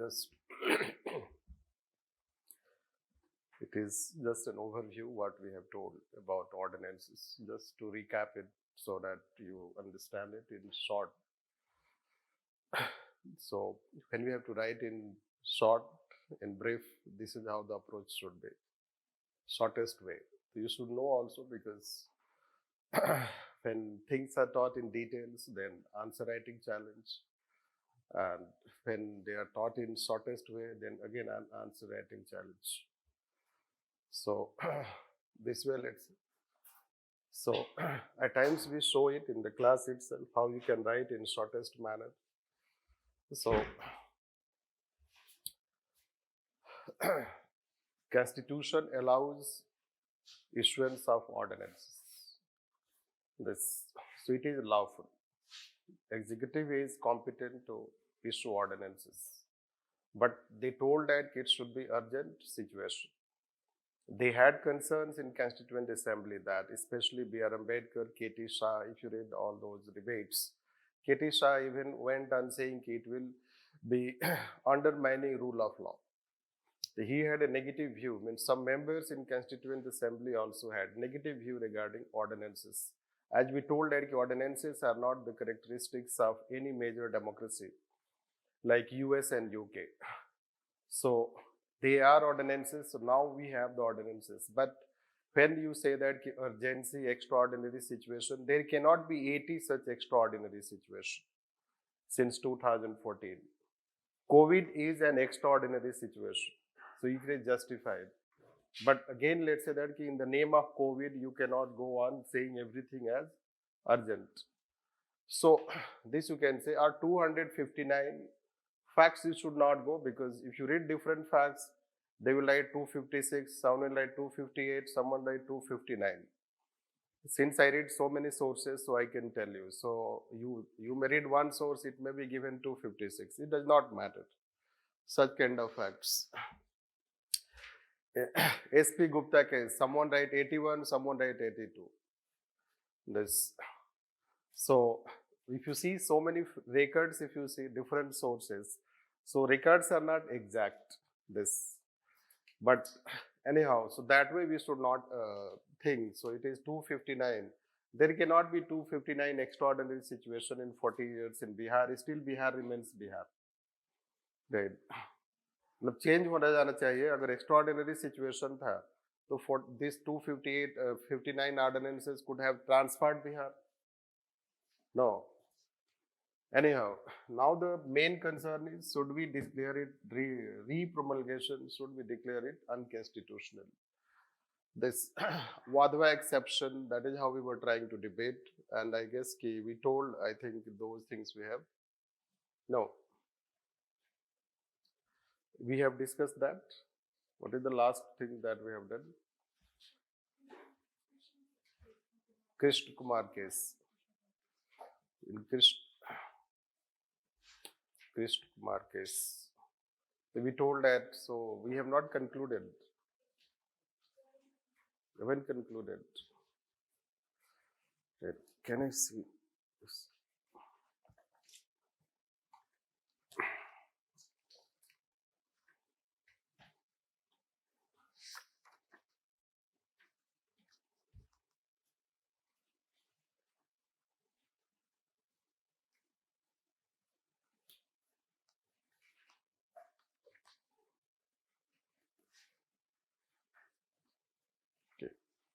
just it is just an overview what we have told about ordinances, just to recap it so that you understand it in short. So when we have to write in short, in brief, this is how the approach should be. Shortest way. You should know also, because when things are taught in details, then answer writing challenge. And when they are taught in shortest way, then again an answer writing challenge. So this way, let's see. So at times we show it in the class itself, how you can write in shortest manner. So Constitution allows issuance of ordinances. So it is lawful. Executive is competent to issue ordinances, but they told that it should be urgent situation. They had concerns in Constituent Assembly that, especially B.R. Ambedkar, K.T. Shah, if you read all those debates, K.T. Shah even went on saying it will be undermining rule of law. He had a negative view. I mean, some members in Constituent Assembly also had negative view regarding ordinances. As we told that ordinances are not the characteristics of any major democracy like US and UK. So they are ordinances, so now we have the ordinances. But when you say that urgency, extraordinary situation, there cannot be 80 such extraordinary situations since 2014. COVID is an extraordinary situation, so it is justified. But again, let's say that in the name of COVID, you cannot go on saying everything as urgent. So this you can say are 259 facts you should not go, because if you read different facts, they will write 256, someone will write 258, someone write 259. Since I read so many sources, so I can tell you. So you may read one source, it may be given 256. It does not matter. Such kind of facts. SP Gupta case, someone write 81, someone write 82. This. So if you see so many records, if you see different sources, so records are not exact. This. But anyhow, so that way we should not think. So it is 259. There cannot be 259 extraordinary situation in 40 years in Bihar. Still Bihar remains Bihar. Right. मतलब change होना जाना चाहिए. अगर extraordinary situation था तो for this 59 ordinances could have transferred Bihar. No. Anyhow, now the main concern is, should we declare it repromulgation? Should we declare it unconstitutional? This Wadhwa exception, that is how we were trying to debate, and I guess we told, I think those things we have. No. We have discussed that. What is the last thing that we have done? Krishna Kumar case. In Krishna Kumar case, we told that, so we have not concluded. We haven't concluded. Right. Can I see this?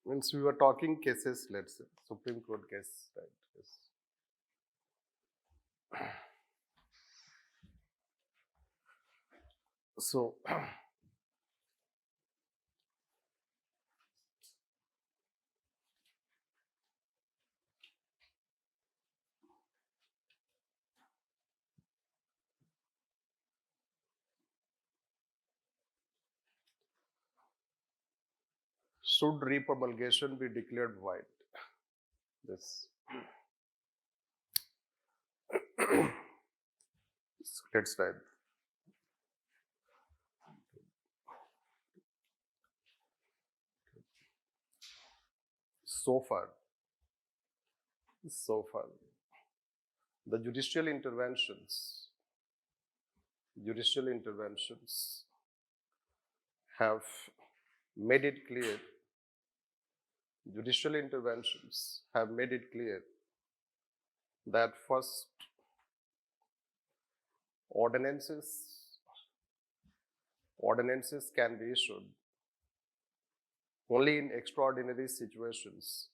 Means we were talking cases, let's say, Supreme Court case, right? Yes. So, should repromulgation be declared void? This. So let's try. So far, the judicial interventions judicial interventions have made it clear, judicial interventions have made it clear that first, ordinances can be issued only in extraordinary situations.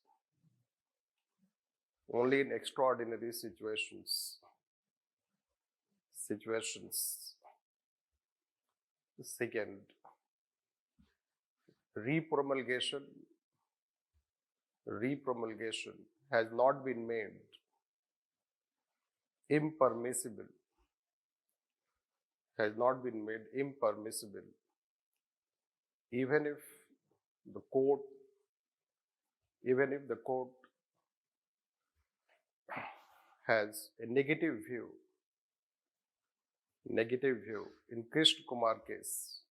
Only in extraordinary situations. Second, repromulgation has not been made impermissible, even if the court has a negative view in Krishna Kumar case.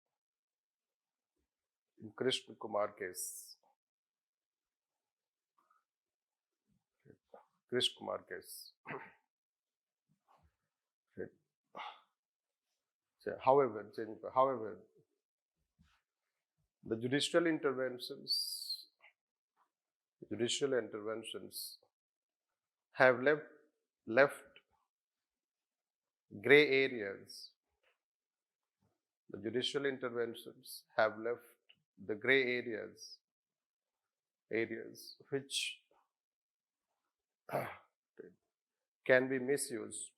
However, the judicial interventions have left gray areas. The judicial interventions have left the gray areas which can be misused.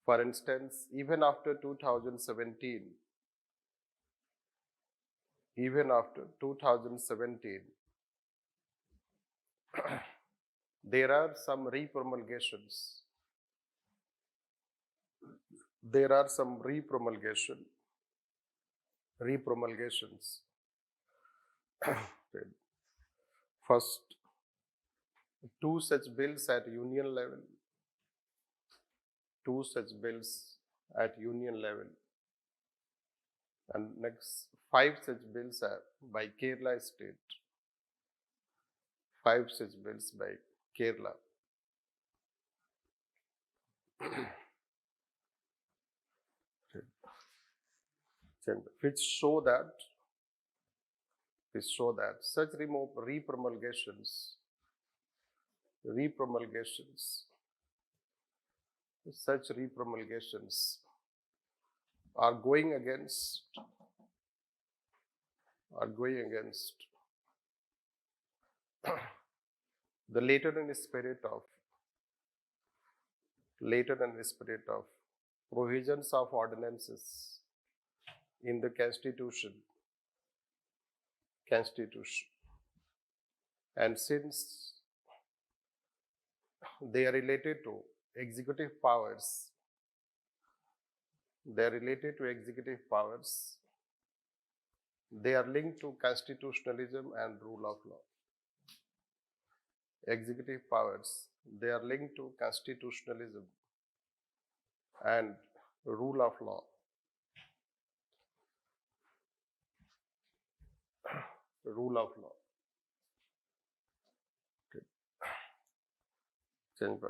For instance, even after 2017, there are some repromulgations. First, two such bills at union level. And next, 5 such bills are by Kerala state. 5 such bills by Kerala. Which show that such repromulgations are going against the letter and spirit of provisions of ordinances in the Constitution. And since they are related to executive powers, they are linked to constitutionalism and rule of law. Executive powers, they are linked to constitutionalism and rule of law.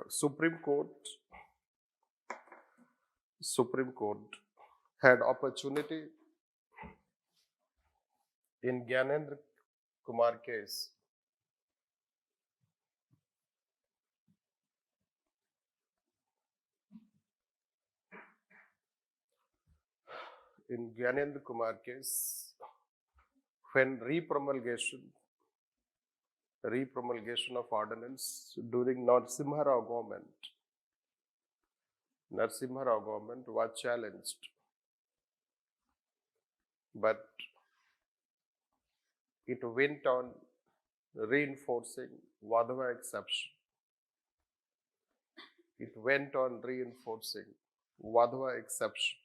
Supreme Court had opportunity in Gyanendra Kumar case when repromulgation of ordinance during Narasimha Rao government was challenged, but it went on reinforcing Wadhwa exception.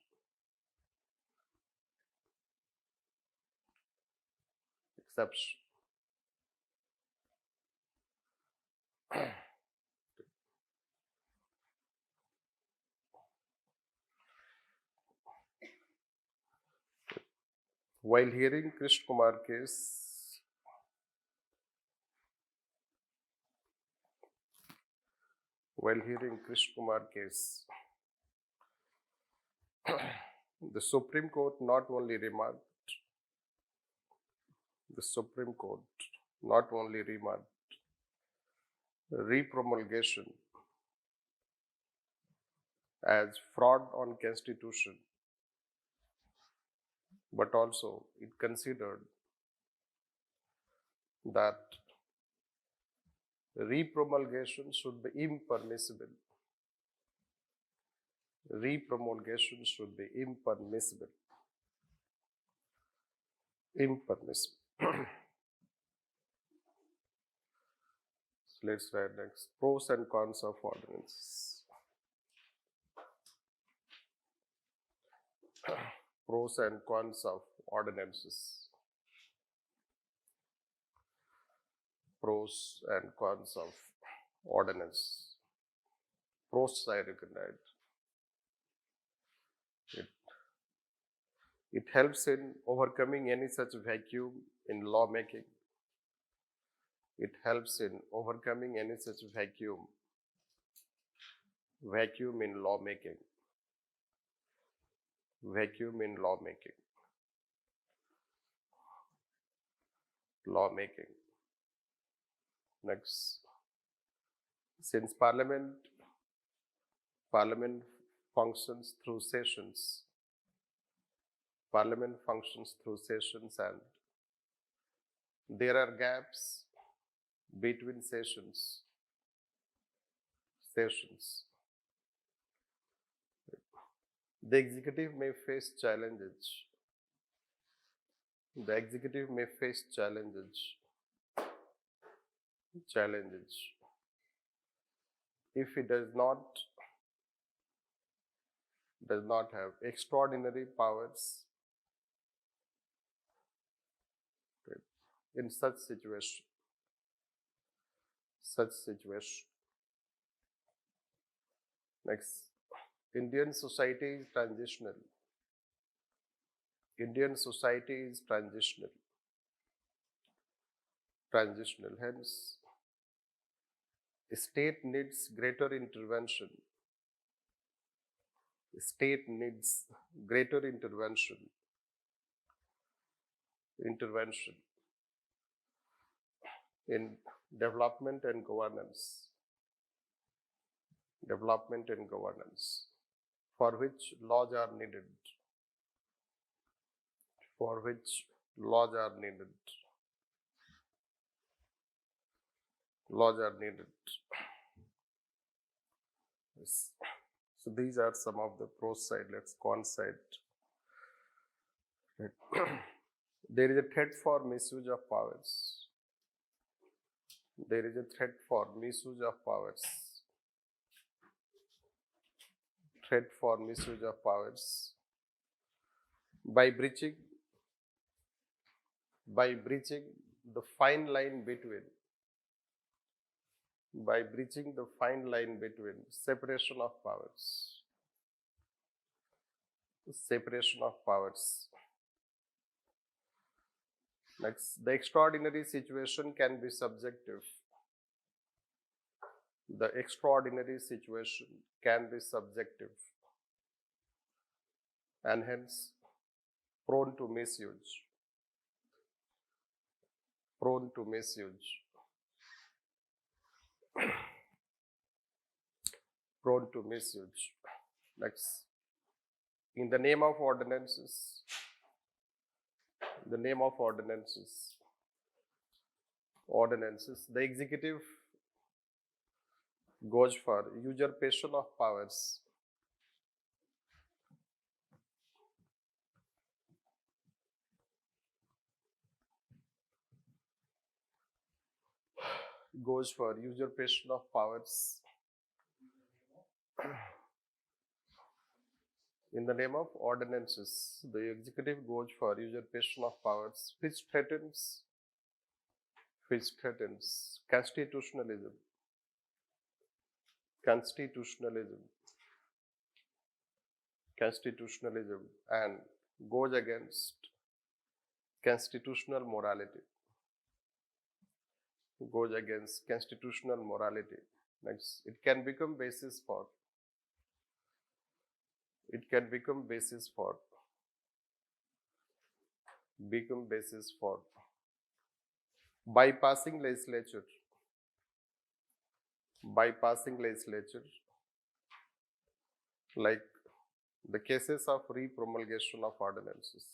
While hearing Krishna Kumar case, while hearing Krishna Kumar case, the Supreme Court not only remarked repromulgation as fraud on Constitution, but also it considered that repromulgation should be impermissible. Repromulgation should be impermissible. So let's write next. Pros and cons of ordinance. Pros and cons of ordinances. Pros and cons of ordinance. Pros I recognize. It helps in overcoming any such vacuum in lawmaking. It helps in overcoming any such vacuum in lawmaking. Vacuum in lawmaking. Next, since Parliament functions through sessions. Parliament functions through sessions, and there are gaps between sessions. The executive may face challenges. If it does not have extraordinary powers in such situation. Next, Indian society is transitional. Hence, state needs greater intervention. In development and governance, for which laws are needed. Yes. So these are some of the pros side. Let's con side. There is a threat for misuse of powers. By breaching the fine line between separation of powers. Next, the extraordinary situation can be subjective. And hence prone to misuse. Next, in the name of ordinances, the executive goes for usurpation of powers. In the name of ordinances, the executive goes for usurpation of powers, which threatens constitutionalism, and goes against constitutional morality. Next, it can become basis for bypassing legislature like the cases of repromulgation of ordinances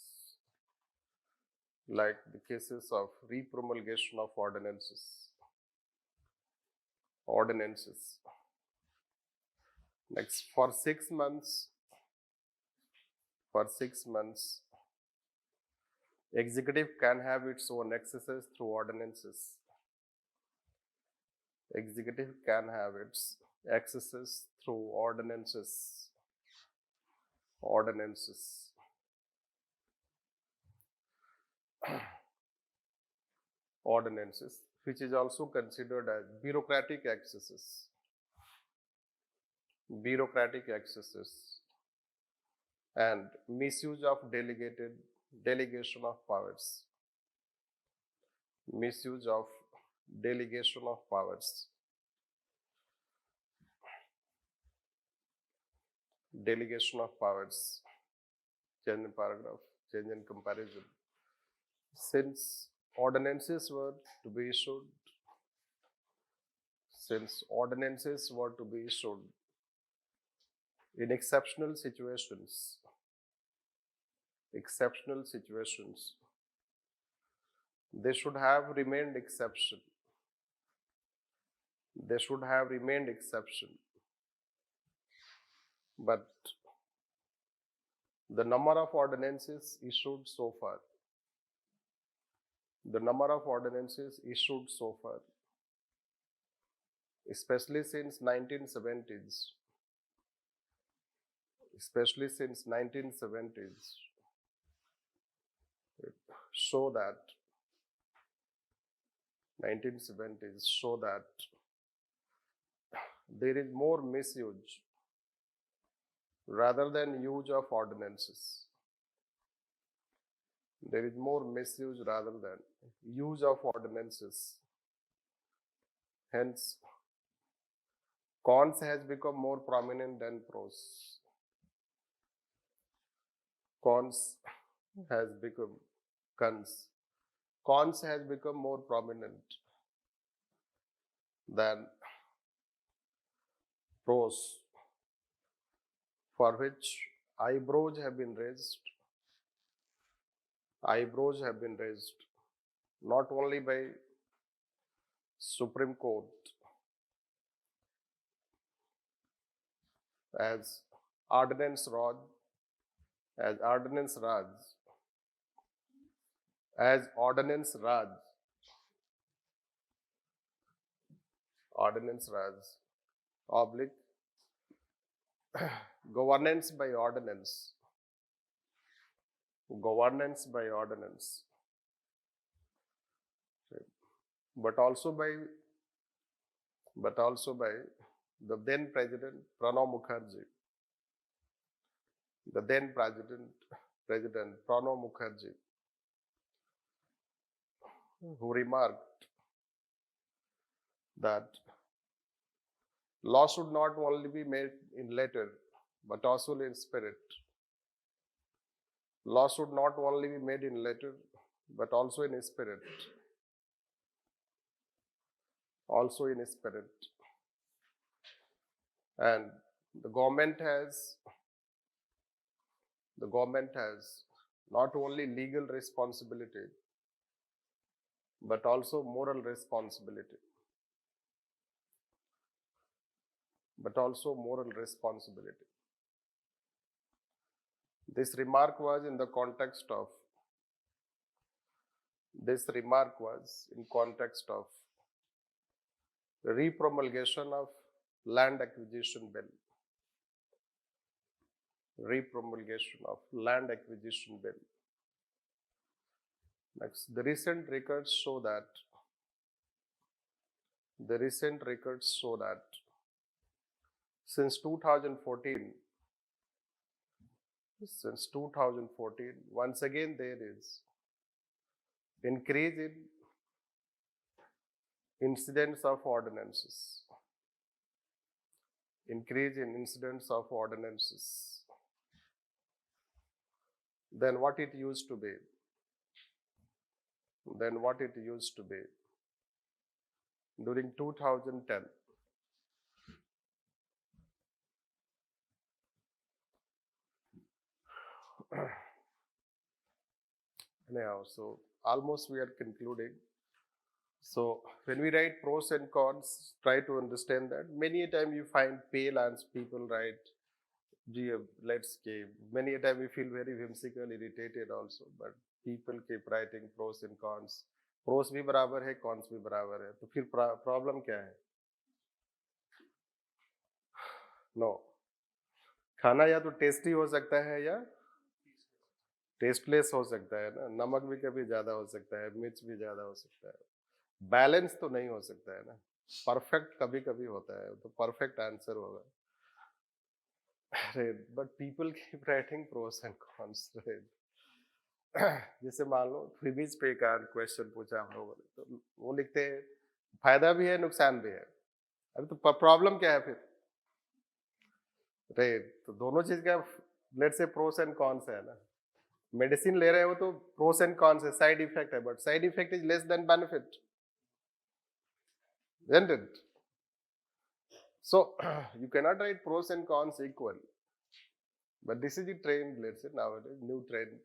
Next, for 6 months executive can have its own excesses through ordinances. Executive can have its excesses through ordinances, which is also considered as bureaucratic excesses and misuse of delegation of powers. Change in paragraph, change in comparison. Since ordinances were to be issued in exceptional situations, they should have remained exception. But the number of ordinances issued so far, especially since 1970s, show that there is more misuse rather than use of ordinances. Hence, cons has become more prominent than pros. Cons has become more prominent than pros, for which eyebrows have been raised not only by Supreme Court as Ordinance Raj, oblique governance by ordinance, but also by the then President Pranab Mukherjee, who remarked that law should not only be made in letter but also in spirit. And the government has not only legal responsibility but also moral responsibility. This remark was in context of the repromulgation of Land Acquisition Bill. Next, the recent records show that since 2014, once again there is increase in incidents of ordinances. increase in incidence of ordinances. Then what it used to be? During 2010. Anyhow, so almost we are concluding. So when we write pros and cons, try to understand that. Many a time you find pale and people write, gee, let's keep. Many a time we feel very whimsical, irritated also, but people keep writing pros and cons. Pros भी बराबर है, cons भी बराबर है. तो फिर problem क्या है? No. खाना या तो टेस्टी हो सकता है या टेस्टलेस हो सकता है ना. नमक भी कभी ज्यादा हो सकता है, मिर्च भी ज्यादा हो सकता है. बैलेंस तो नहीं हो सकता है ना. परफेक्ट कभी कभी होता है, तो परफेक्ट आंसर होगा. But people keep writing pros and cons. जैसे मान लो फ्रीबीज पे का क्वेश्चन पूछा हम लोगों ने, तो वो लिखते हैं फायदा भी है नुकसान भी है. अभी तो प्रॉब्लम क्या है फिर? तो दोनों चीज का लेट से प्रोस एंड कॉन्स है ना. मेडिसिन ले रहे हो तो प्रोस एंड कॉन्स है, साइड इफेक्ट है, but side effect is less than benefit, isn't it? So you cannot write pros and cons equal, but this is the trend, let's say nowadays, new trend.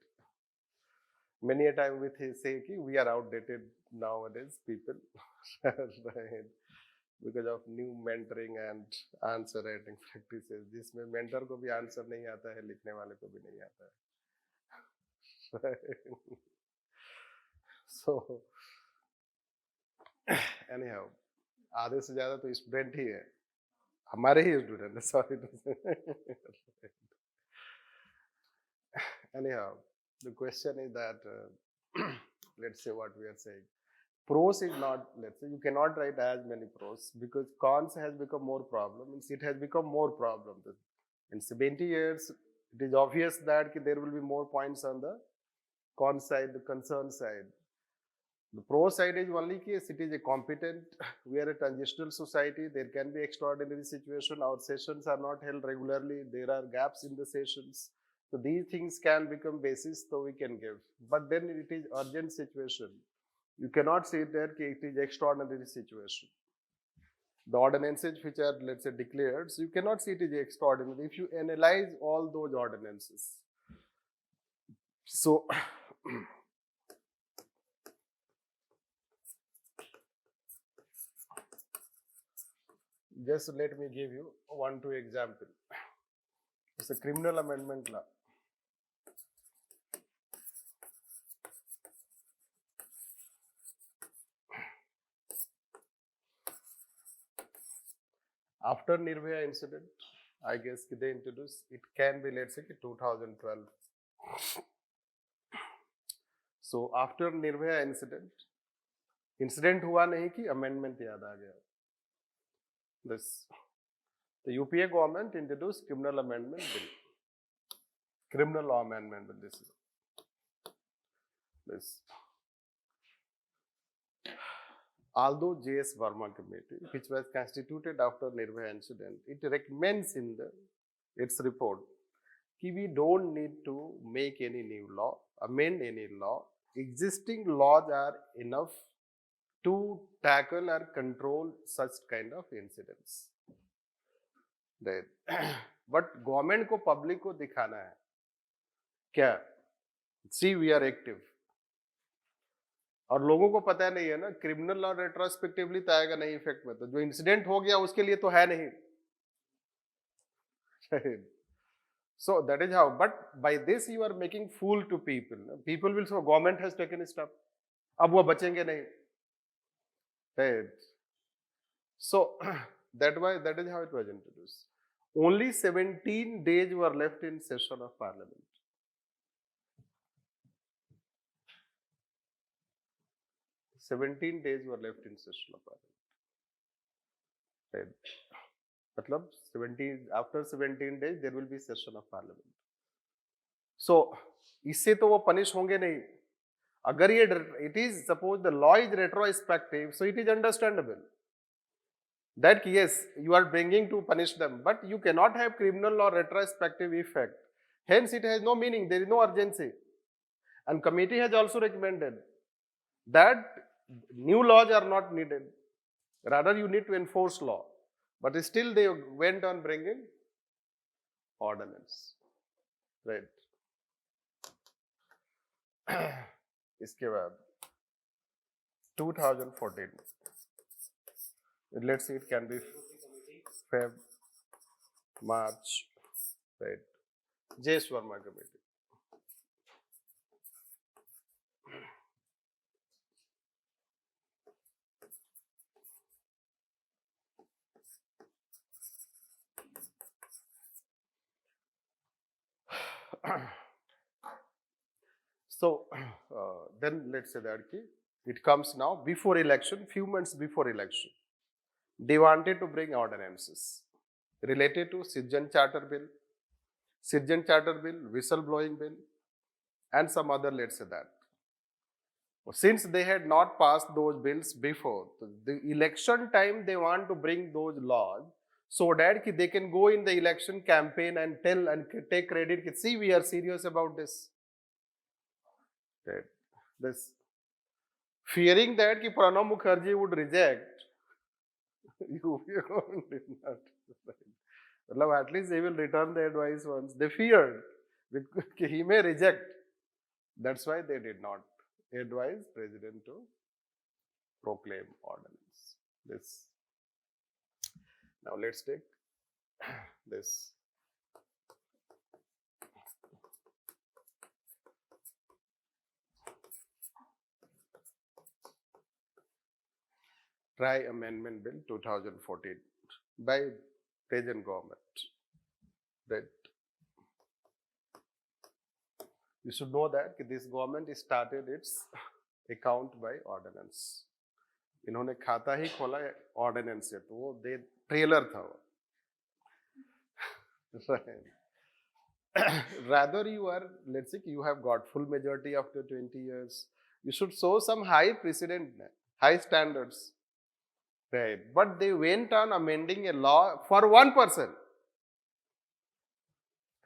Many a time we say कि we are outdated nowadays people, right? Because of new mentoring and answer writing practices, जिसमें mentor को भी answer नहीं आता है, लिखने वाले को भी नहीं आता है. So anyhow, आधे से ज्यादा तो स्टूडेंट ही है, हमारे ही स्टूडेंट है. Sorry. Anyhow, the question is that let's say what we are saying, pros is not, let's say you cannot write as many pros because cons has become more problem, means it has become more problem. In 70 years it is obvious that there will be more points on the con side, the concern side. The pro side is only case it is a competent, we are a transitional society, there can be extraordinary situation, our sessions are not held regularly, there are gaps in the sessions. So these things can become basis so we can give. But then it is urgent situation. You cannot say that it is extraordinary situation. The ordinances which are, let's say, declared, so you cannot say it is extraordinary if you analyze all those ordinances. So just let me give you 1-2 example. It's a criminal amendment law. After Nirbhaya incident, I guess they introduced, it can be, let's say, 2012. So after Nirbhaya incident हुआ नहीं कि amendment याद आ गया. The UPA government introduced criminal amendment bill, criminal law amendment bill. This. Although J.S. Verma committee, which was constituted after Nirbhaya incident, it recommends in its report that we don't need to make any new law, amend any law. Existing laws are enough to tackle or control such kind of incidents. Right. But government को public को दिखाना है क्या? See, we are active. और लोगों को पता नहीं है ना, क्रिमिनल लॉ रेट्रोस्पेक्टिवली तो आएगा नहीं इफेक्ट में, तो जो इंसिडेंट हो गया उसके लिए तो है नहीं. So that is how, but by this you are making fool to people. People will say government has taken a step, अब वो बचेंगे नहीं. So that is how it was introduced. Only 17 days were left in session of parliament. 17 days were left in session of parliament. मतलब 17, after 17 days there will be session of parliament. So इससे तो वो punish होंगे नहीं. अगर ये, it is, suppose the law is retrospective, so it is understandable. That yes, you are bringing to punish them, but you cannot have criminal or retrospective effect. Hence, it has no meaning. There is no urgency. And committee has also recommended that new laws are not needed. Rather, you need to enforce law. But still, they went on bringing ordinance. Right. इसके बाद 2014. Let's see, it can be Feb, March, right? J. Swarma Committee. So, then let's say that it comes now before election, few months before election. They wanted to bring ordinances related to Citizen Charter Bill, whistleblowing bill, and some other, let's say that. Since they had not passed those bills before, the election time they want to bring those laws so that they can go in the election campaign and tell and take credit, see, we are serious about this. Right. This fearing that Pranab Mukherjee would reject, UPA did not. Right. At least they will return the advice once. They feared he may reject. That's why they did not advise President to proclaim ordinance. This. Now let's take this. Try Amendment Bill 2014 by present government. That you should know that this government started its account by ordinance. इन्होंने खाता ही खोला ordinance से, तो वो दे trailer था वो. Rather you are, let's say you have got full majority after 20 years, you should show some high precedent, high standards. Right. But they went on amending a law for one person.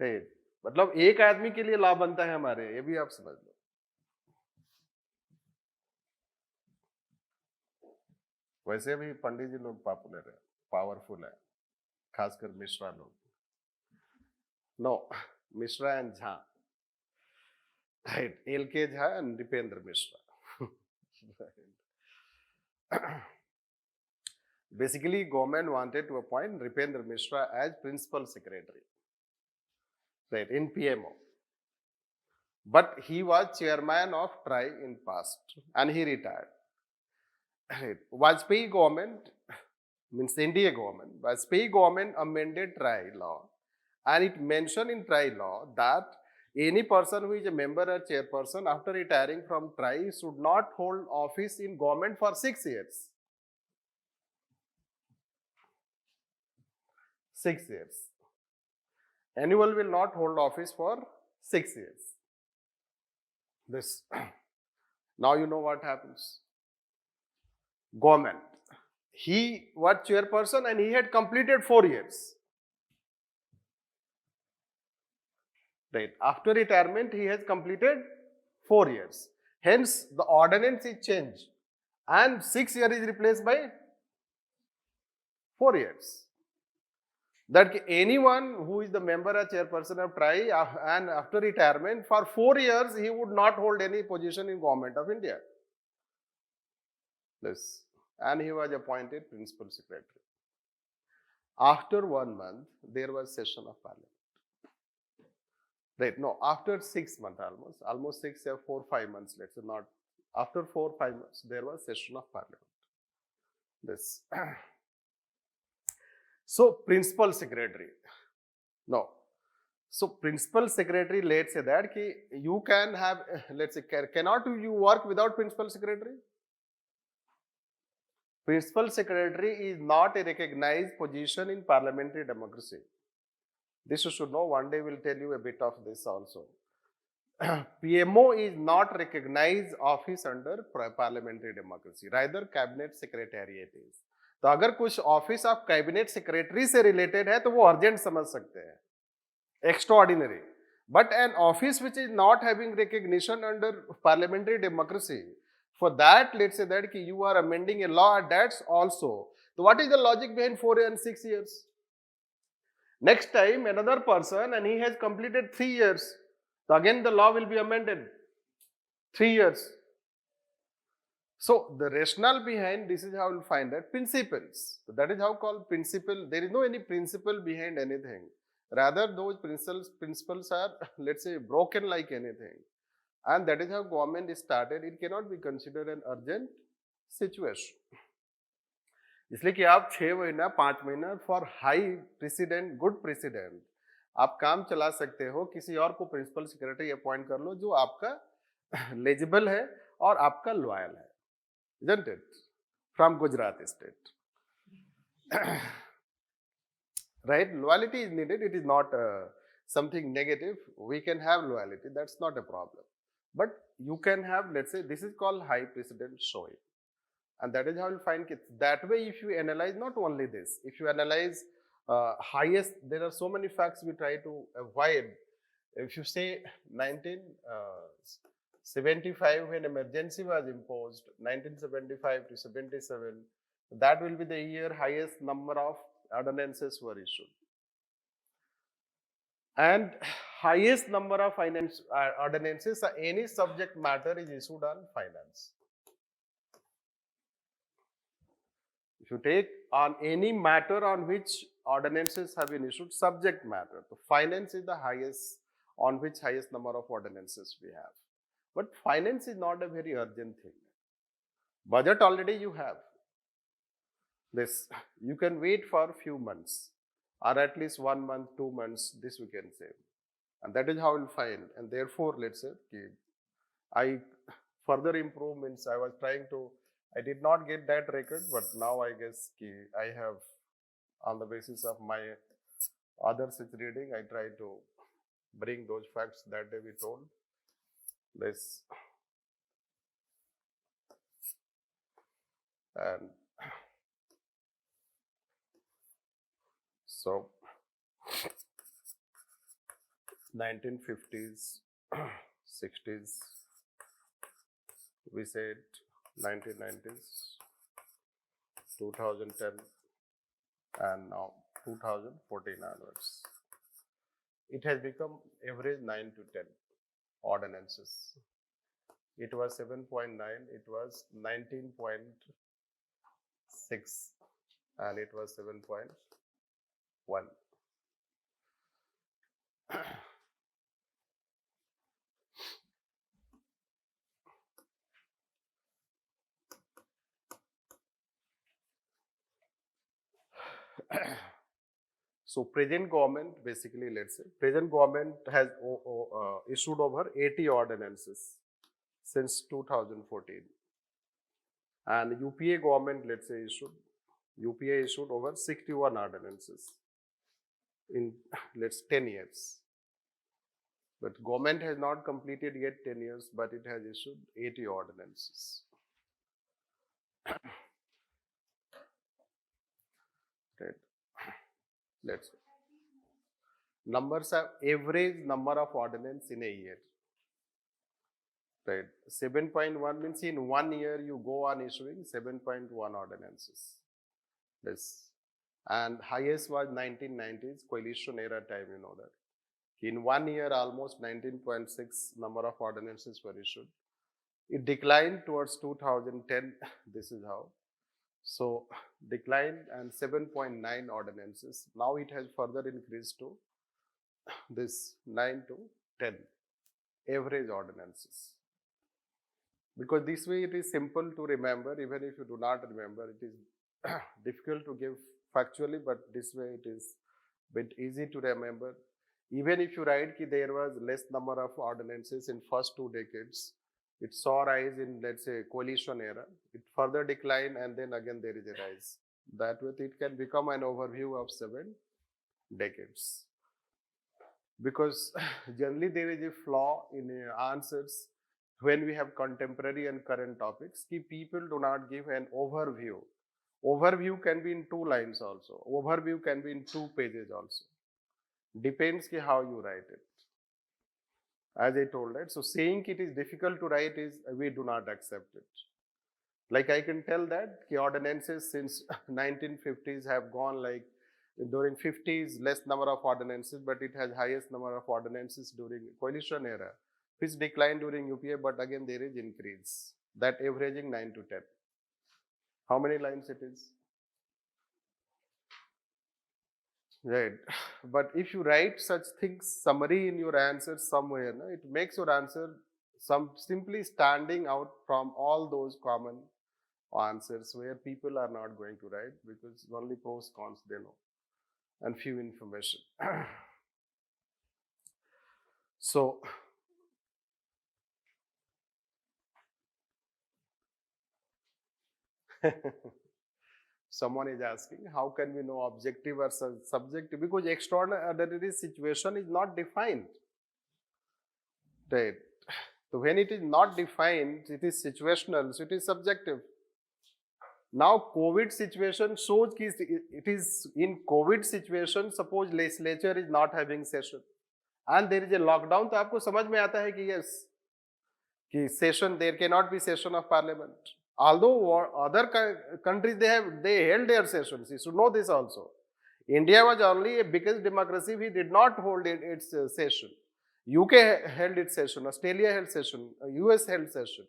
Right. मतलब एक आदमी के लिए law बनता है हमारे, ये भी आप समझ लो. वैसे भी पंडित जी लोग पॉपुलर है, पावरफुल है, खासकर मिश्रा लोग. No, Mishra and Jha. Right. LK Jha and Nripendra Mishra. Right. Basically, government wanted to appoint Nripendra Mishra as principal secretary, right, in PMO. But he was chairman of TRI in past and he retired. Right. Vajpayee government, means NDA government, Vajpayee government amended TRI law, and it mentioned in TRI law that any person who is a member or chairperson after retiring from TRI should not hold office in government for 6 years. 6 years. Annual will not hold office for 6 years. This. Now you know what happens. Government. He was chairperson and he had completed 4 years. Right. After retirement, he has completed 4 years. Hence, the ordinance is changed and 6 years is replaced by 4 years. That anyone who is the member or chairperson of TRI and after retirement for 4 years, he would not hold any position in government of India. This. And he was appointed principal secretary. After 1 month, there was session of parliament. Right, no, after 6 months almost 6 or 4, 5 months, let's say not, after 4, 5 months, there was session of parliament. This. So, principal secretary. No. So, principal secretary, let's say that you can have, let's say, cannot you work without principal secretary? Principal secretary is not a recognized position in parliamentary democracy. This you should know. One day we'll tell you a bit of this also. PMO is not recognized office under parliamentary democracy. Rather, cabinet secretariat is. तो अगर कुछ office of cabinet secretary से related है तो वो urgent समझ सकते हैं, extraordinary. But an office which is not having recognition under parliamentary democracy, for that, let's say that you are amending a law, that's also. So what is the logic behind 4 and 6 years? Next time, another person and he has completed 3 years. So again, the law will be amended. 3 years. So the rationale behind this is how we'll find that principles. So that is how called principle. There is no any principle behind anything. Rather, those principles are, let's say, broken like anything. And that is how government started. It cannot be considered an urgent situation. इसलिए कि आप 6 महीना 5 महीना for high president, good president, आप काम चला सकते हो, किसी और को प्रिंसिपल सेक्रेटरी अपॉइंट कर लो जो आपका लेजिबल है और आपका लॉयल है, isn't it? From Gujarat state. Right? Loyalty is needed. It is not something negative. We can have loyalty. That's not a problem. But you can have, let's say, this is called high precedent showing. And that is how you'll find kids. That way, if you analyze not only this, if you analyze highest, there are so many facts we try to avoid. If you say 1975 when emergency was imposed, 1975 to 77, that will be the year highest number of ordinances were issued. And highest number of ordinances, any subject matter is issued on finance. If you take on any matter on which ordinances have been issued, subject matter, so finance is the highest, on which highest number of ordinances we have. But finance is not a very urgent thing. Budget already you have. This, you can wait for a few months, or at least 1 month, 2 months, this we can say. And that is how we'll find. And therefore, let's say, I further improvements, I was trying to, I did not get that record, but now I guess I have, on the basis of my other such reading, I try to bring those facts that day we told. This. And so 1950s, 60s, we said 1990s, 2010, and now 2014 onwards. It has become average 9 to 10 ordinances. It was 7.9, it was 19.6, and it was 7.1. So present government, basically, let's say, present government has issued over 80 ordinances since 2014. And UPA government, let's say, UPA issued over 61 ordinances in, let's 10 years. But government has not completed yet 10 years, but it has issued 80 ordinances. Right. Let's see. Numbers are average number of ordinance in a year. Right. 7.1 means in 1 year you go on issuing 7.1 ordinances. Yes. And highest was 1990s, coalition era time, you know that. In 1 year, almost 19.6 number of ordinances were issued. It declined towards 2010, this is how. So, declined and 7.9 ordinances. Now it has further increased to this 9 to 10 average ordinances. Because this way it is simple to remember, even if you do not remember, it is difficult to give factually, but this way it is a bit easy to remember. Even if you write that there was less number of ordinances in first 2 decades, it saw rise in, let's say, coalition era. It further declined and then again there is a rise. That way it can become an overview of 7 decades. Because generally there is a flaw in answers when we have contemporary and current topics. People do not give an overview. Overview can be in 2 lines also. Overview can be in 2 pages also. Depends ki how you write it. As I told, right? So saying it is difficult to write is, we do not accept it. Like I can tell that the ordinances since 1950s have gone like, during 50s less number of ordinances, but it has highest number of ordinances during coalition era, which declined during UPA, but again there is increase. That averaging 9 to 10. How many lines it is? Right. But if you write such things, summary in your answer somewhere, no, it makes your answer some simply standing out from all those common answers where people are not going to write because only pros, cons they know and few information. So, someone is asking, how can we know objective or subjective? Because extraordinary situation is not defined. Right. So when it is not defined, it is situational, so it is subjective. Now COVID situation shows it is in COVID situation, suppose legislature is not having session and there is a lockdown, तो आपको समझ में आता है कि yes, कि session, there cannot be session of parliament. Although other countries they held their sessions, you should know this also. India was only a biggest democracy, we did not hold its session. UK held its session, Australia held session, US held session.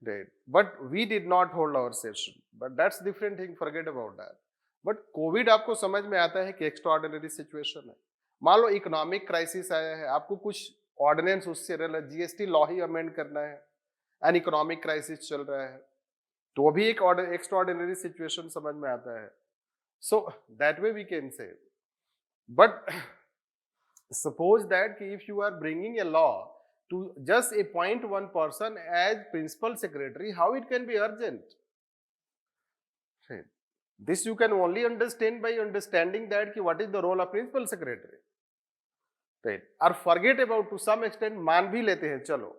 Right. But we did not hold our session. But that's different thing, forget about that. But COVID आपको समझ में आता है कि extraordinary situation है. मान low economic crisis आया है, आपको कुछ ऑर्डिनेंस उससे जीएसटी लॉ ही अमेंड करना है एंड इकोनॉमिक क्राइसिस चल रहा है, तो वो भी एक एक्स्ट्राऑर्डिनरी सिचुएशन समझ में आता है. So that way we can say. But suppose that if you are bringing a law to just appoint one person as principal secretary, how it can be urgent? Right. This you can only understand by understanding that what is the role of principal secretary. Right. Or forget about to some extent, मान भी लेते हैं चलो,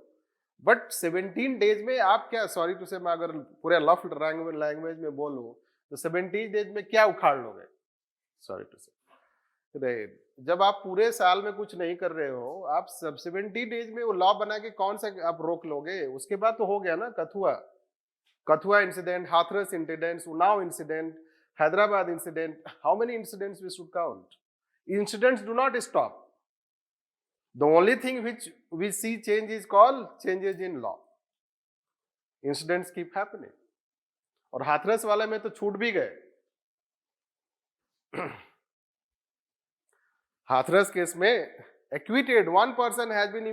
but 17 days में आप क्या, sorry to say मैं अगर पूरे लफ्ट लैंग्वेज में बोलूं तो 17 days में क्या उखाड़ लोगे? Sorry to say. Right. जब आप पूरे साल में कुछ नहीं कर रहे हो, आप सब 70 डेज में वो लॉ बना के कौन सा आप रोक लोगे? उसके बाद तो हो गया ना, Kathua incident, Hathras incident, Unnao incident, Hyderabad incident. How many incidents we should count? Incidents do not stop. The only thing which we see change is called changes in law. Incidents keep happening. और हाथरस वाले में तो छूट भी गए. हाथरस केस में acquitted, one person has been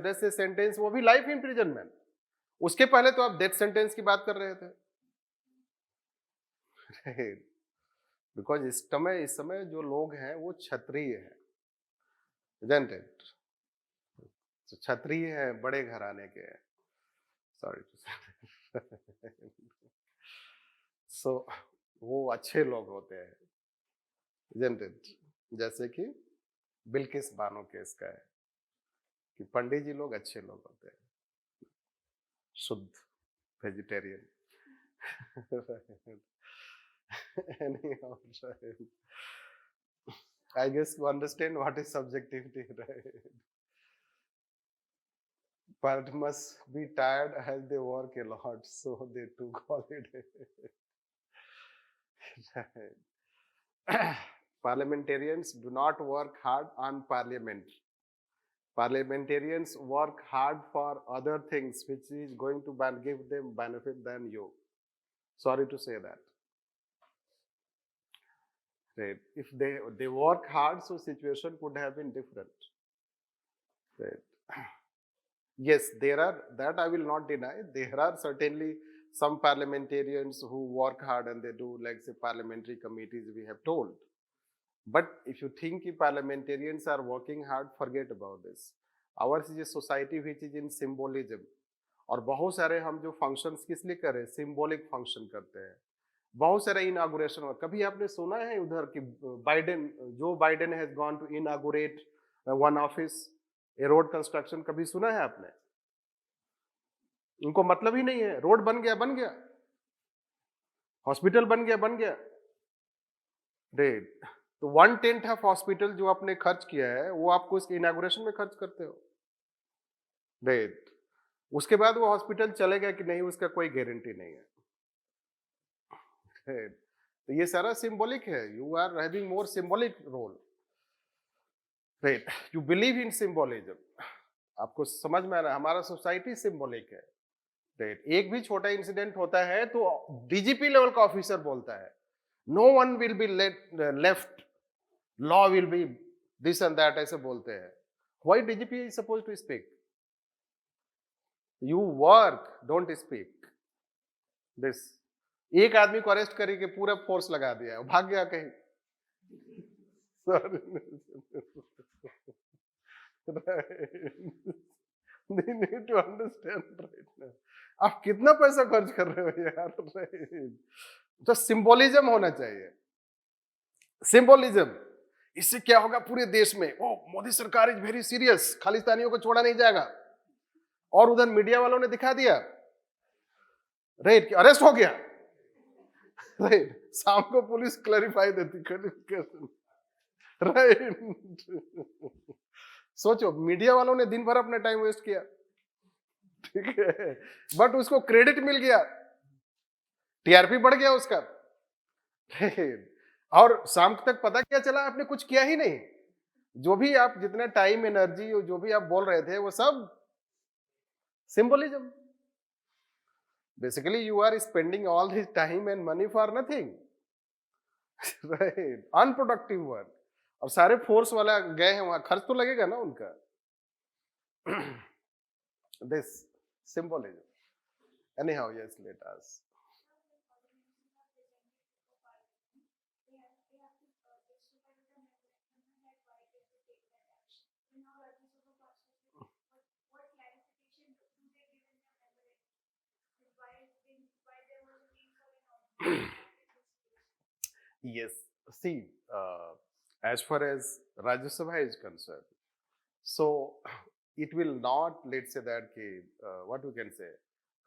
death sentence, वो भी लाइफ इंप्रिजनमेंट. उसके पहले तो आप डेथ सेंटेंस की बात कर रहे थे. बिकॉज इस समय जो लोग हैं वो क्षत्रिय हैं, isn't it? तो क्षत्रिय हैं, बड़े घराने के हैं. सॉरी टू से. सो वो अच्छे लोग होते हैं, isn't it? जैसे कि बिल्किस बानो केस का है कि पंडित जी लोग अच्छे लोग होते हैं, शुद्ध vegetarian. I guess you understand what is subjectivity, right? But must be tired as they work a lot, so they took holiday. Right. Parliamentarians do not work hard on parliament. Parliamentarians work hard for other things which is going to give them benefit than you. Sorry to say that. Right. If they work hard, so situation could have been different. Right. Yes, there are, that I will not deny. There are certainly some parliamentarians who work hard and they do, like say, parliamentary committees, we have told. But if you think parliamentarians are working hard, forget about this. Ours is a society which is in symbolism. और बहुत सारे हम जो functions किस लिए कर रहे हैं, सिंबॉलिक फंक्शन करते हैं. बहुत सारे इनागुरेशन. कभी आपने सुना है उधर कि जो Biden has gone to inaugurate one office, a road construction? कभी सुना है आपने? उनको मतलब ही नहीं है, रोड बन गया. हॉस्पिटल बन गया रेट। तो 1/10 ऑफ हॉस्पिटल जो आपने खर्च किया है वो आपको इसके इनॉग्रेशन में खर्च करते हो रेट। उसके बाद वो हॉस्पिटल चलेगा कि नहीं उसका कोई गारंटी नहीं है right? तो ये सारा सिंबॉलिक है, you are having more symbolic role right, you believe in symbolism. आपको समझ में आ रहा है, हमारा सोसाइटी सिंबॉलिक है राइट। एक भी छोटा इंसिडेंट होता है तो डीजीपी लेवल का ऑफिसर बोलता है no one will be left, law will be this and that, ऐसे बोलते हैं। Why DGP is suppose to speak? You work, don't speak this. एक आदमी को अरेस्ट करके पूरा फोर्स लगा दिया, भाग गया कहीं They need to understand right now. आप कितना पैसा खर्च कर रहे हो यार right? तो सिंबोलिज्म होना चाहिए, सिंबोलिज्म। इससे क्या होगा पूरे देश में, ओ मोदी सरकार इज वेरी सीरियस, खालिस्तानियों को छोड़ा नहीं जाएगा। और उधर मीडिया वालों ने दिखा दिया राइट कि अरेस्ट हो गया राइट, शाम को पुलिस क्लैरिफाई देती क्लैरिफिकेशन राइट। सोचो मीडिया वालों ने दिन भर अपना टाइम वेस्ट किया, ठीक है, बट उसको क्रेडिट मिल गया, टीआरपी बढ़ गया उसका और शाम तक पता क्या चला, आपने कुछ किया ही नहीं। जो भी आप जितना टाइम एनर्जी जो भी आप बोल रहे थे वो सब symbolism. Basically you are spending all this time and money for nothing right, unproductive work. और सारे फोर्स वाला गए हैं वहां, खर्च तो लगेगा ना उनका this symbolism. Anyhow yes, let us yes, see, as far as Rajya Sabha is concerned, so it will not, let's say that what we can say,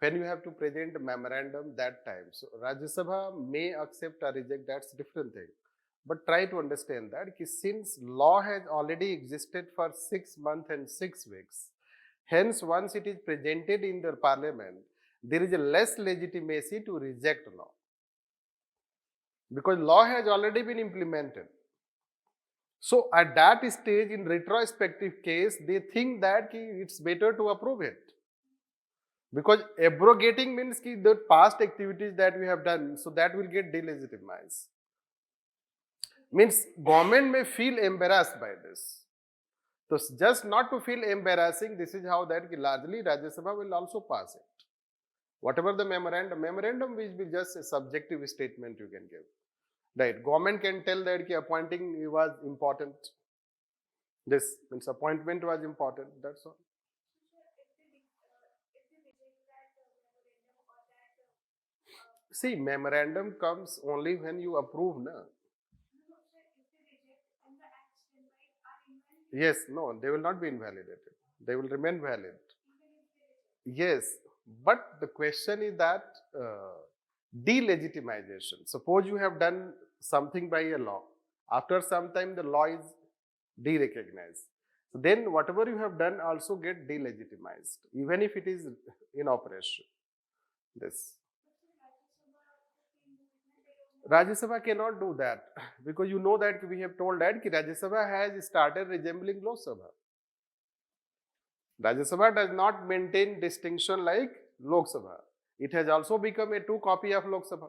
when you have to present a memorandum that time, so Rajya Sabha may accept or reject, that's different thing. But try to understand that since law has already existed for 6 months and 6 weeks, hence once it is presented in the parliament, there is a less legitimacy to reject law, because law has already been implemented. So at that stage, in retrospective case, they think that it's better to approve it, because abrogating means the past activities that we have done, so that will get delegitimized. Means government may feel embarrassed by this. So just not to feel embarrassing, this is how that largely Rajya Sabha will also pass it. Whatever the memorandum will be just a subjective statement you can give. Right, government can tell that appointing was important. This means appointment was important, that's all. See, memorandum comes only when you approve, na? Yes, no, they will not be invalidated. They will remain valid. Yes, but the question is that delegitimization. Suppose you have done something by a law. After some time, the law is de-recognized. So then whatever you have done also get delegitimized, even if it is in operation. This. Rajya Sabha cannot do that, because you know that we have told that Rajya Sabha has started resembling Lok Sabha. Rajya Sabha does not maintain distinction like Lok Sabha. It has also become a 2 copy of Lok Sabha.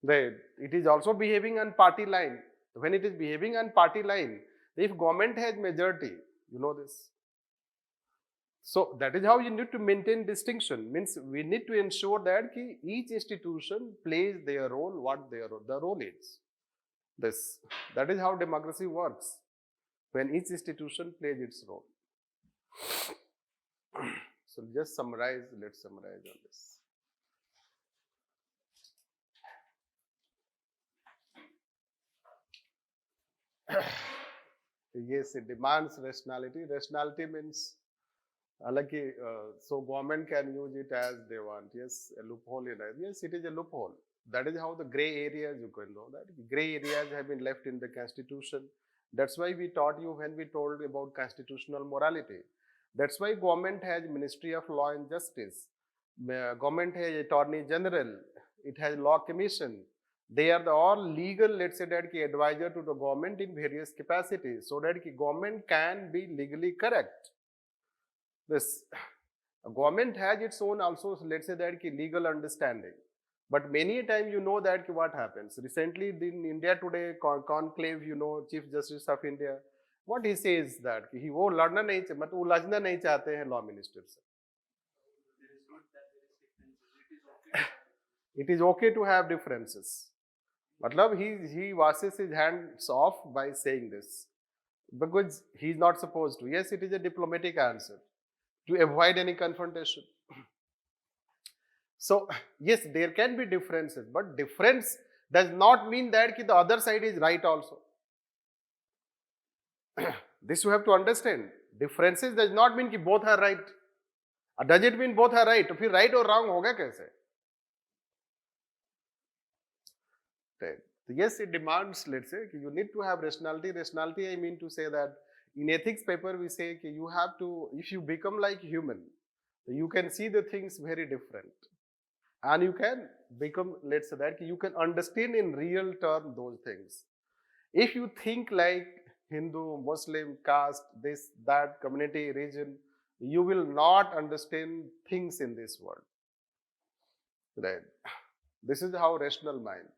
It is also behaving on party line. When it is behaving on party line, if government has majority, you know this. So that is how you need to maintain distinction. Means we need to ensure that each institution plays their role, what the role is. That is how democracy works, when each institution plays its role. So just summarize, let's summarize on this. Yes, it demands rationality. Rationality means Halanki, so government can use it as they want. Yes, a loophole in it. Yes, it is a loophole. That is how the gray areas, you can know that. Gray areas have been left in the constitution. That's why we taught you when we told about constitutional morality. That's why government has Ministry of Law and Justice. Government has Attorney General. It has Law Commission. They are all legal, let's say that advisor to the government in various capacities, so that government can be legally correct. This government has its own also, let's say that legal understanding. But many a time you know that what happens. Recently in India Today conclave, you know, Chief Justice of India, what he says that he वो लड़ना नहीं मतलब उलझना नहीं चाहते हैं law minister से. It is okay to have differences. मतलब he washes his hands off by saying this because he is not supposed to. Yes, it is a diplomatic answer to avoid any confrontation. So yes, there can be differences, but difference does not mean that the other side is right also. This you have to understand. Differences does not mean that both are right. Does it mean both are right? तो फिर right और wrong होगा कैसे? So yes, it demands, let's say, you need to have rationality. Rationality, I mean to say that in ethics paper we say you have to, if you become like human, you can see the things very different. And you can become, let's say that you can understand in real term those things. If you think like Hindu, Muslim, caste, this, that, community, region, you will not understand things in this world. Right? This is how rational mind.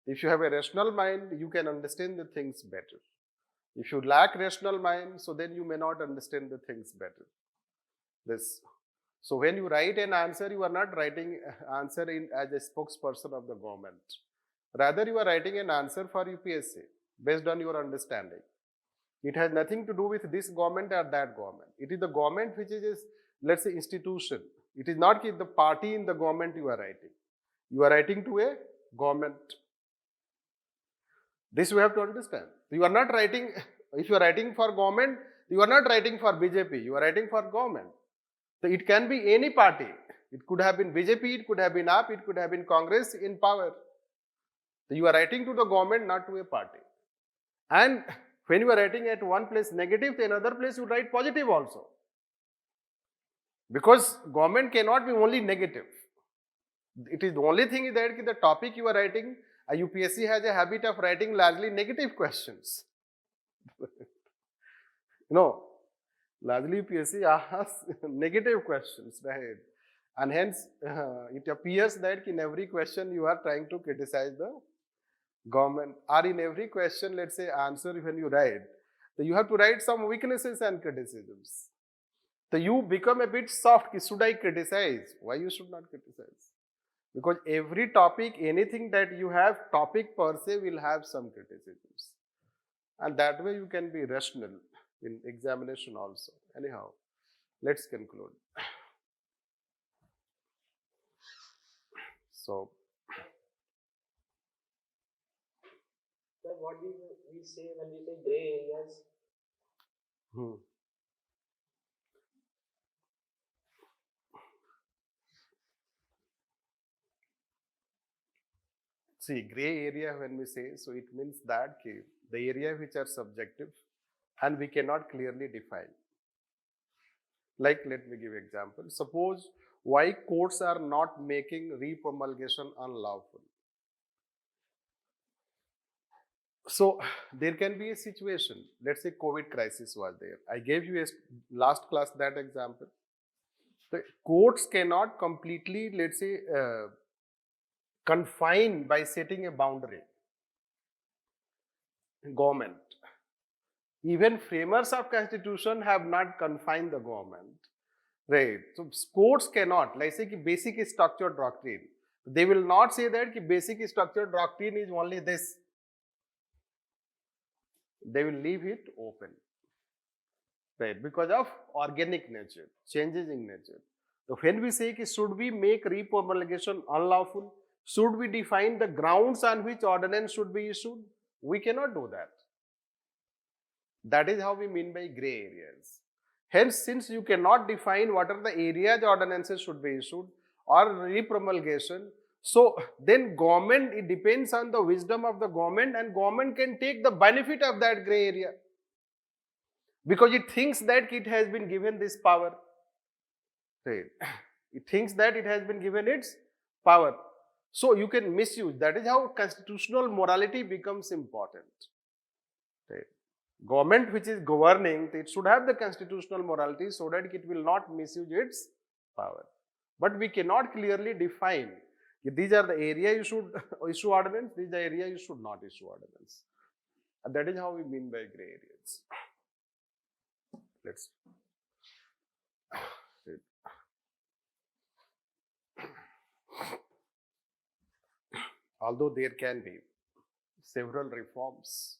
If you have a rational mind, you can understand the things better. If you lack rational mind, so then you may not understand the things better. This. So when you write an answer, you are not writing answer as a spokesperson of the government. Rather, you are writing an answer for UPSC based on your understanding. It has nothing to do with this government or that government. It is the government which is, let's say, institution. It is not the party in the government you are writing. You are writing to a government. This you have to understand. You are not writing, if you are writing for government, you are not writing for BJP, you are writing for government. So it can be any party. It could have been BJP, it could have been AP, it could have been Congress in power. So you are writing to the government, not to a party. And when you are writing at one place negative, to another place you write positive also. Because government cannot be only negative. It is the only thing is that the topic you are writing, UPSC has a habit of writing largely negative questions. Largely UPSC asks negative questions, right? And hence, it appears that in every question you are trying to criticize the government, or in every question, let's say, answer when you write, so you have to write some weaknesses and criticisms. So you become a bit soft. Should I criticize? Why you should not criticize? Because every topic, anything that you have, topic per se will have some criticisms. And that way you can be rational in examination also. Anyhow, let's conclude. So, what do we say when we say gray areas? See, gray area when we say, so it means that the area which are subjective and we cannot clearly define. Like, let me give example. Suppose why courts are not making repromulgation unlawful. So there can be a situation, let's say COVID crisis was there. I gave you a last class that example. The courts cannot completely, let's say, confine by setting a boundary. Government. Even framers of constitution have not confined the government. Right. So courts cannot, like say basic structured doctrine. They will not say that basic structured doctrine is only this. They will leave it open. Right. Because of organic nature, changes in nature. So when we say should we make repromulgation unlawful, should we define the grounds on which ordinance should be issued? We cannot do that. That is how we mean by gray areas. Hence, since you cannot define what are the areas ordinances should be issued or repromulgation, so then government, it depends on the wisdom of the government, and government can take the benefit of that gray area because it thinks that it has been given this power. Right. It thinks that it has been given its power. So you can misuse. That is how constitutional morality becomes important. Right. Government which is governing, it should have the constitutional morality so that it will not misuse its power. But we cannot clearly define these are the area you should issue ordinance, these are the area you should not issue ordinance. And that is how we mean by gray areas. Let's read. Although there can be several reforms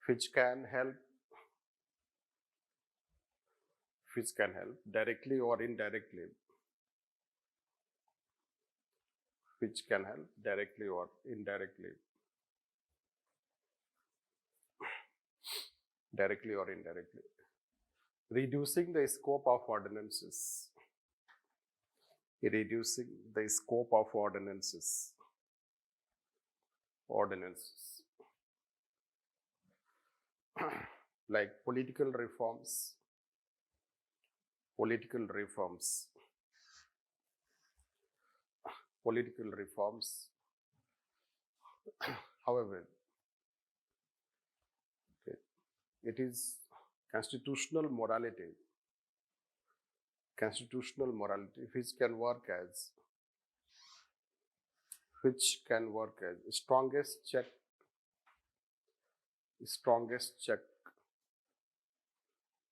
which can help directly or indirectly, reducing the scope of ordinances, like political reforms. However, it is constitutional morality which can work as strongest check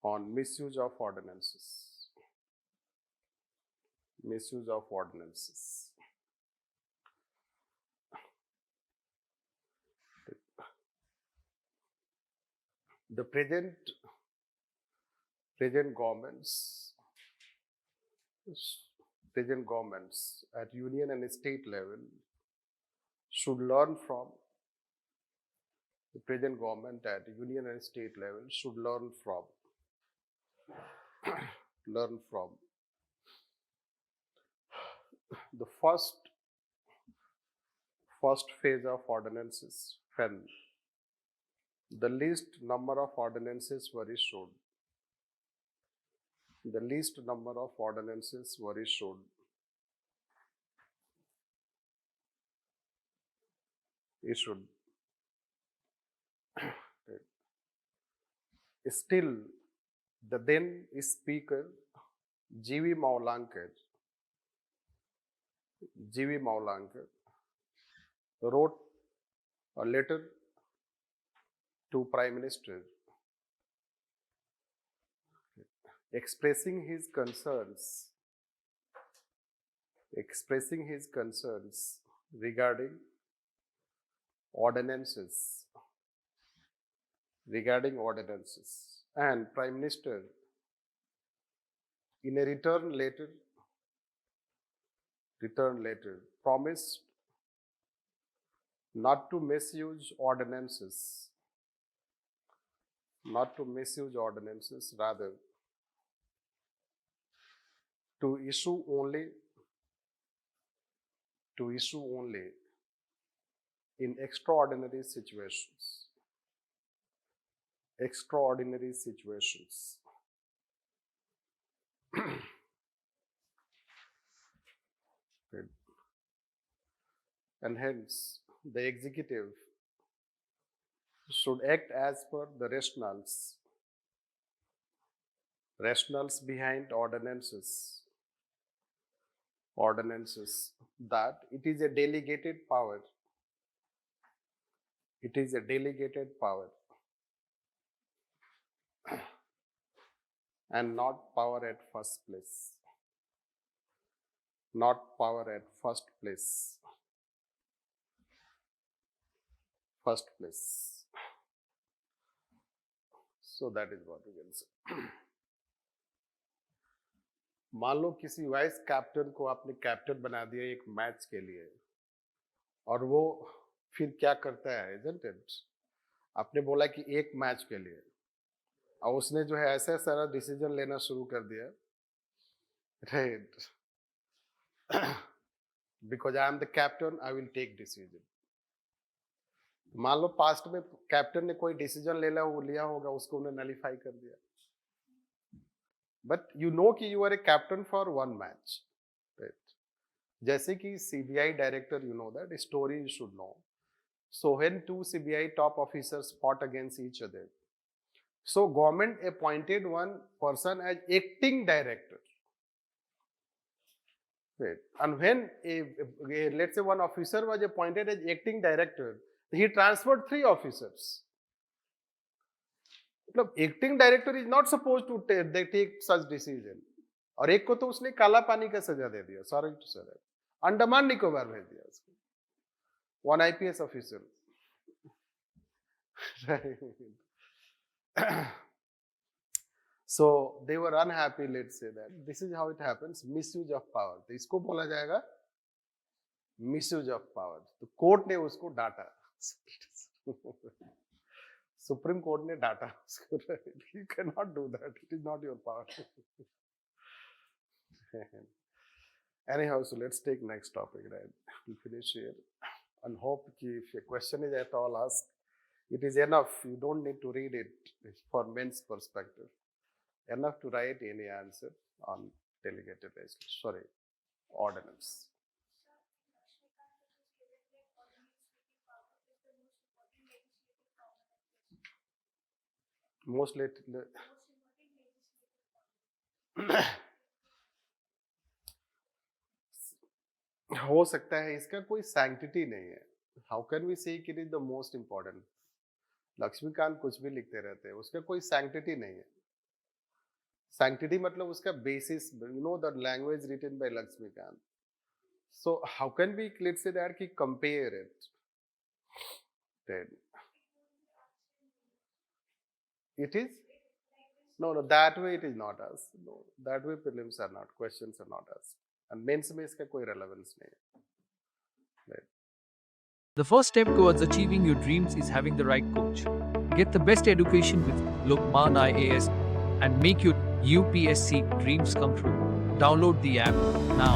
on misuse of ordinances. The present governments at union and state level should learn from the first phase of ordinances, when the least number of ordinances were issued. Still, the then Speaker G.V. Maulankar wrote a letter to Prime Minister expressing his concerns regarding ordinances, and Prime Minister in a return letter promised not to misuse ordinances, rather to issue only in extraordinary situations. And hence, the executive should act as per the rationales behind ordinances, that it is a delegated power. And not power at first place. So that is what we can say. मान लो किसी vice captain को आपने captain बना दिया एक match के लिए, और वो फिर क्या करता है, isn't it? आपने बोला कि एक मैच के लिए, और उसने जो है ऐसा सारा डिसीजन लेना शुरू कर दिया, right, because I am the captain I will take decision. मान लो पास्ट में कैप्टन ने कोई डिसीजन लिया होगा, उसको उन्हें नलीफाई कर दिया, बट यू नो कि you are a captain for one match, right. जैसे कि CBI director, you know that story you should know. So when two CBI top officers fought against each other, so government appointed one person as acting director, right? And when let's say one officer was appointed as acting director, he transferred 3 officers. मतलब acting director is not suppose to take such decision, और एक को तो उसने काला पानी का सजा दे दिया, sorry to say that, Andaman Nicobar भेज दिया उसको, one IPS officer. So they were unhappy, let's say that. This is how it happens, misuse of power. तो इसको बोला जाएगा misuse of power. तो कोर्ट ने उसको डांटा, सुप्रीम कोर्ट ने डांटा उसको, you cannot do that, it is not your power. Anyhow, so let's take next topic, right? We'll finish here and hope कि if a question is at all asked, it is enough, you don't need to read it for men's perspective, enough to write any answer on delegated legislation, sorry, ordinance. Most हो सकता है, इसका कोई sanctity नहीं है। How can we say it is the most important? Laxmikant कुछ भी लिखते रहते हैं, उसका कोई सैंक्टिटी नहीं है। सैंक्टिटी मतलब उसका basis, you know the language written by Laxmikant. So how can we let's say that कि compare it? It is? No, that way it is not asked. No, that way prelims are not, questions are not asked. And mains में इसका कोई relevance नहीं है. Right. The first step towards achieving your dreams is having the right coach. Get the best education with Lukmaan IAS and make your UPSC dreams come true. Download the app now.